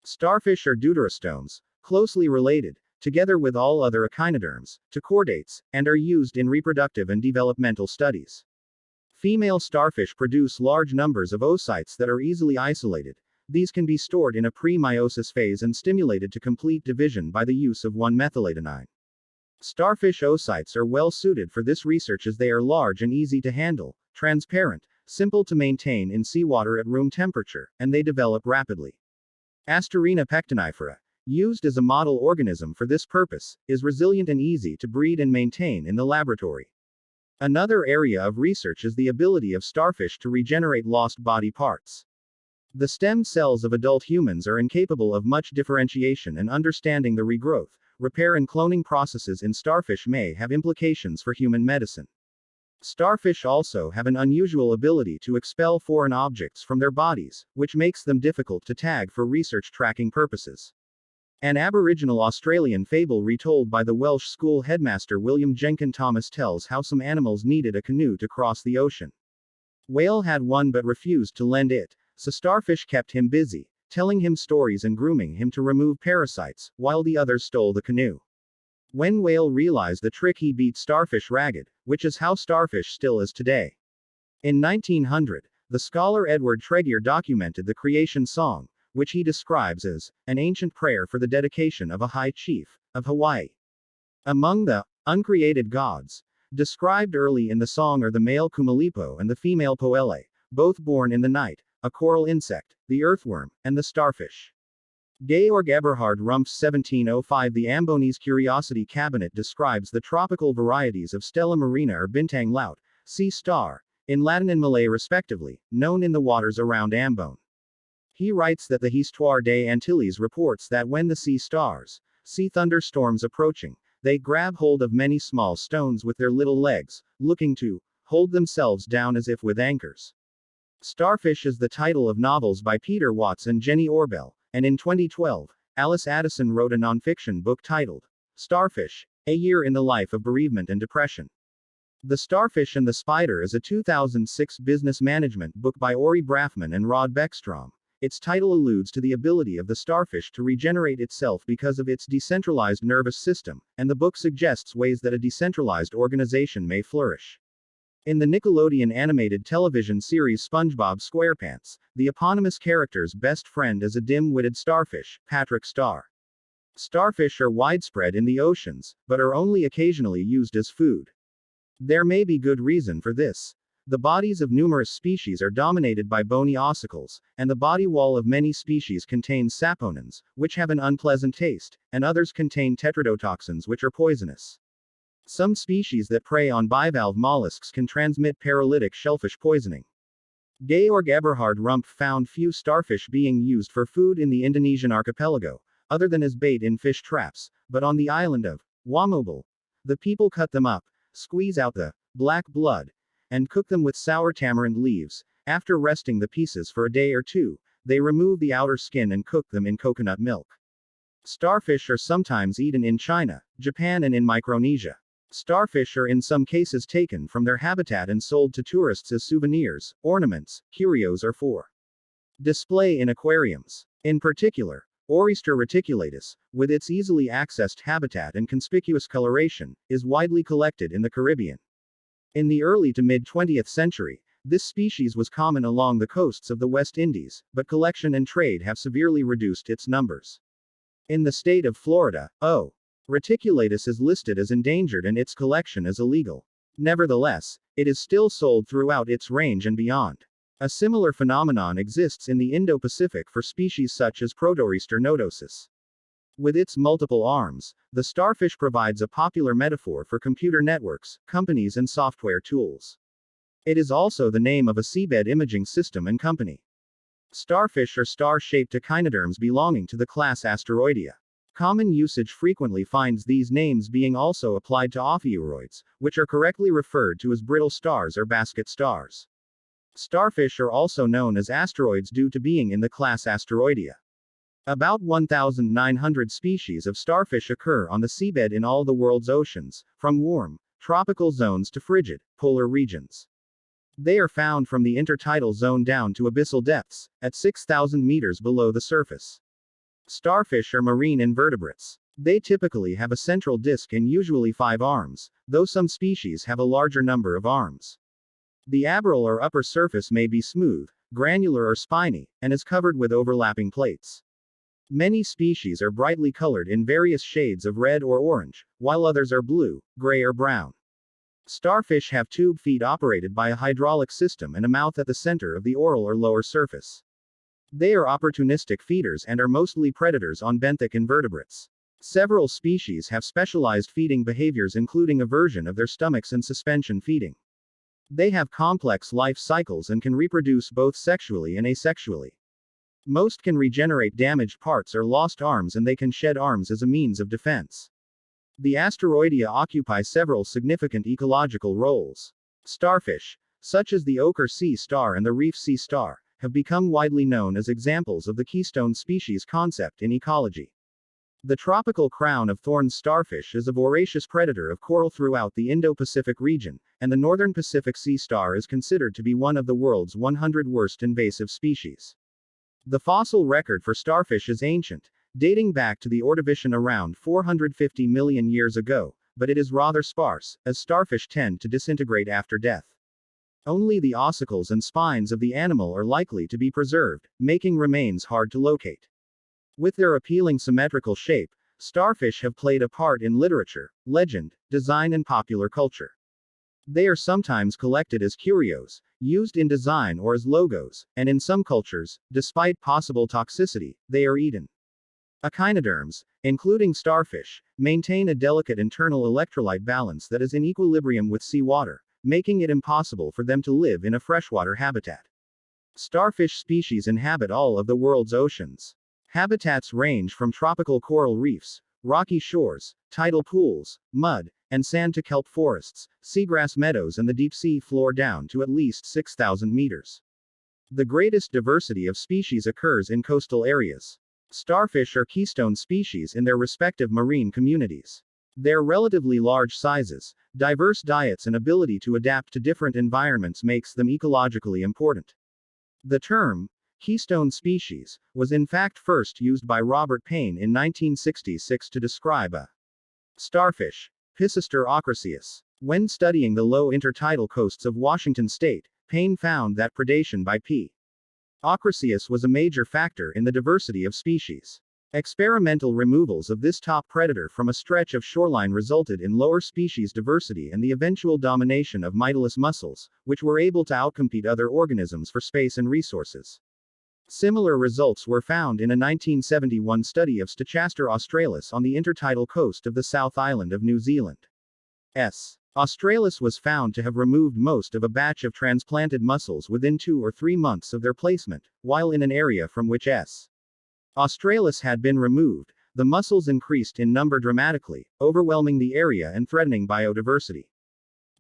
Starfish are deuterostomes, closely related, together with all other echinoderms, to chordates, and are used in reproductive and developmental studies. Female starfish produce large numbers of oocytes that are easily isolated. These can be stored in a pre-meiosis phase and stimulated to complete division by the use of 1-methyladenine. Starfish oocytes are well suited for this research as they are large and easy to handle, transparent, simple to maintain in seawater at room temperature, and they develop rapidly. Asterina pectinifera, used as a model organism for this purpose, is resilient and easy to breed and maintain in the laboratory. Another area of research is the ability of starfish to regenerate lost body parts. The stem cells of adult humans are incapable of much differentiation, and understanding the regrowth, repair and cloning processes in starfish may have implications for human medicine. Starfish also have an unusual ability to expel foreign objects from their bodies, which makes them difficult to tag for research tracking purposes. An Aboriginal Australian fable retold by the Welsh school headmaster William Jenkin Thomas tells how some animals needed a canoe to cross the ocean. Whale had one but refused to lend it, so Starfish kept him busy, telling him stories and grooming him to remove parasites, while the others stole the canoe. When Whale realized the trick, he beat Starfish ragged, which is how Starfish still is today. In 1900, the scholar Edward Tregear documented the creation song, which he describes as an ancient prayer for the dedication of a high chief of Hawaii. Among the uncreated gods described early in the song are the male Kumalipo and the female Poele, both born in the night, a coral insect, the earthworm, and the starfish. Georg Eberhard Rumpf's 1705 The Ambonese Curiosity Cabinet describes the tropical varieties of Stella marina or bintang laut, sea star, in Latin and Malay respectively, known in the waters around Ambon. He writes that the Histoire des Antilles reports that when the sea stars see thunderstorms approaching, they grab hold of many small stones with their little legs, looking to hold themselves down as if with anchors. Starfish is the title of novels by Peter Watts and Jenny Orbell, and in 2012, Alice Addison wrote a nonfiction book titled Starfish, A Year in the Life of Bereavement and Depression. The Starfish and the Spider is a 2006 business management book by Ori Braffman and Rod Beckstrom. Its title alludes to the ability of the starfish to regenerate itself because of its decentralized nervous system, and the book suggests ways that a decentralized organization may flourish. In the Nickelodeon animated television series SpongeBob SquarePants, the eponymous character's best friend is a dim-witted starfish, Patrick Star. Starfish are widespread in the oceans, but are only occasionally used as food. There may be good reason for this. The bodies of numerous species are dominated by bony ossicles, and the body wall of many species contains saponins, which have an unpleasant taste, and others contain tetrodotoxins which are poisonous. Some species that prey on bivalve mollusks can transmit paralytic shellfish poisoning. Georg Eberhard Rumpf found few starfish being used for food in the Indonesian archipelago, other than as bait in fish traps, but on the island of Wamobile, the people cut them up, squeeze out the black blood, and cook them with sour tamarind leaves. After resting the pieces for a day or two, they remove the outer skin and cook them in coconut milk. Starfish are sometimes eaten in China, Japan, and in Micronesia. Starfish are in some cases taken from their habitat and sold to tourists as souvenirs, ornaments, curios, or for display in aquariums. In particular, Oryster reticulatus, with its easily accessed habitat and conspicuous coloration, is widely collected in the Caribbean. In the early to mid-20th century, this species was common along the coasts of the West Indies, but collection and trade have severely reduced its numbers. In the state of Florida, O. reticulatus is listed as endangered and its collection is illegal. Nevertheless, it is still sold throughout its range and beyond. A similar phenomenon exists in the Indo-Pacific for species such as Protoryster nodosus. With its multiple arms, the starfish provides a popular metaphor for computer networks, companies, and software tools. It is also the name of a seabed imaging system and company. Starfish are star-shaped echinoderms belonging to the class Asteroidea. Common usage frequently finds these names being also applied to ophiuroids, which are correctly referred to as brittle stars or basket stars. Starfish are also known as asteroids due to being in the class Asteroidea. About 1,900 species of starfish occur on the seabed in all the world's oceans, from warm, tropical zones to frigid, polar regions. They are found from the intertidal zone down to abyssal depths, at 6,000 meters below the surface. Starfish are marine invertebrates. They typically have a central disc and usually 5 arms, though some species have a larger number of arms. The abral or upper surface may be smooth, granular or spiny, and is covered with overlapping plates. Many species are brightly colored in various shades of red or orange, while others are blue, gray or brown. Starfish have tube feet operated by a hydraulic system and a mouth at the center of the oral or lower surface. They are opportunistic feeders and are mostly predators on benthic invertebrates. Several species have specialized feeding behaviors, including aversion of their stomachs and suspension feeding. They have complex life cycles and can reproduce both sexually and asexually. Most can regenerate damaged parts or lost arms, and they can shed arms as a means of defense. The asteroidea occupy several significant ecological roles. Starfish, such as the ochre sea star and the reef sea star, have become widely known as examples of the keystone species concept in ecology. The tropical crown of thorns starfish is a voracious predator of coral throughout the Indo-Pacific region, and the northern Pacific sea star is considered to be one of the world's 100 worst invasive species. The fossil record for starfish is ancient, dating back to the Ordovician around 450 million years ago, but it is rather sparse, as starfish tend to disintegrate after death. Only the ossicles and spines of the animal are likely to be preserved, making remains hard to locate. With their appealing symmetrical shape, starfish have played a part in literature, legend, design, and popular culture. They are sometimes collected as curios, used in design or as logos, and in some cultures, despite possible toxicity, they are eaten. Echinoderms, including starfish, maintain a delicate internal electrolyte balance that is in equilibrium with seawater, making it impossible for them to live in a freshwater habitat. Starfish species inhabit all of the world's oceans. Habitats range from tropical coral reefs, rocky shores, tidal pools, mud, and sand to kelp forests, seagrass meadows, and the deep sea floor down to at least 6,000 meters. The greatest diversity of species occurs in coastal areas. Starfish are keystone species in their respective marine communities. Their relatively large sizes, diverse diets, and ability to adapt to different environments makes them ecologically important. The term, keystone species, was in fact first used by Robert Payne in 1966 to describe a starfish, Pisister ocraceus. When studying the low intertidal coasts of Washington state, Payne found that predation by P. ocraceus was a major factor in the diversity of species. Experimental removals of this top predator from a stretch of shoreline resulted in lower species diversity and the eventual domination of Mytilus mussels, which were able to outcompete other organisms for space and resources. Similar results were found in a 1971 study of Stochastere australis on the intertidal coast of the South Island of New Zealand. S. australis was found to have removed most of a batch of transplanted mussels within 2 or 3 months of their placement, while in an area from which S. australis had been removed, the mussels increased in number dramatically, overwhelming the area and threatening biodiversity.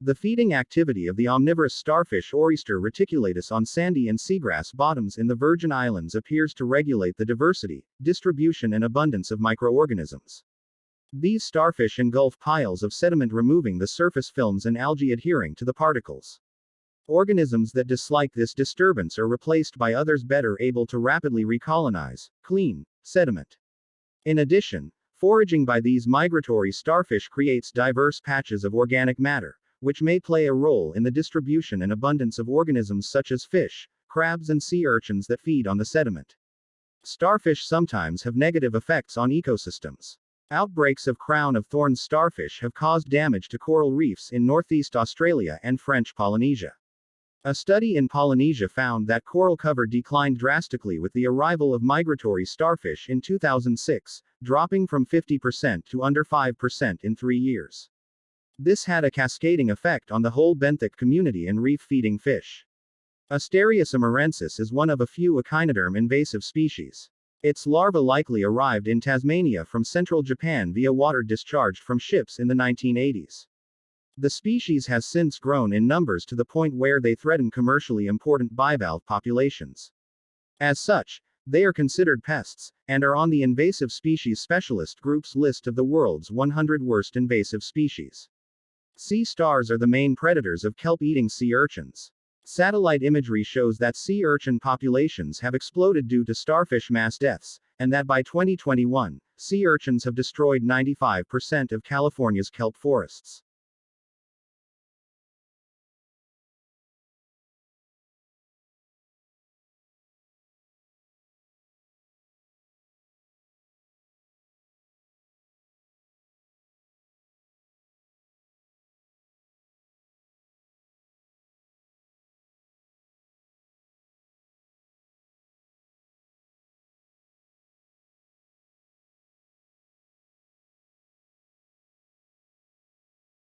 The feeding activity of the omnivorous starfish Oryster reticulatus on sandy and seagrass bottoms in the Virgin Islands appears to regulate the diversity, distribution, and abundance of microorganisms. These starfish engulf piles of sediment, removing the surface films and algae adhering to the particles. Organisms that dislike this disturbance are replaced by others better able to rapidly recolonize, clean, sediment. In addition, foraging by these migratory starfish creates diverse patches of organic matter, which may play a role in the distribution and abundance of organisms such as fish, crabs, and sea urchins that feed on the sediment. Starfish sometimes have negative effects on ecosystems. Outbreaks of crown of thorns starfish have caused damage to coral reefs in northeast Australia and French Polynesia. A study in Polynesia found that coral cover declined drastically with the arrival of migratory starfish in 2006, dropping from 50% to under 5% in 3 years. This had a cascading effect on the whole benthic community and reef-feeding fish. Asterias amurensis is one of a few echinoderm invasive species. Its larvae likely arrived in Tasmania from central Japan via water discharged from ships in the 1980s. The species has since grown in numbers to the point where they threaten commercially important bivalve populations. As such, they are considered pests, and are on the invasive species specialist group's list of the world's 100 worst invasive species. Sea stars are the main predators of kelp-eating sea urchins. Satellite imagery shows that sea urchin populations have exploded due to starfish mass deaths, and that by 2021, sea urchins have destroyed 95% of California's kelp forests.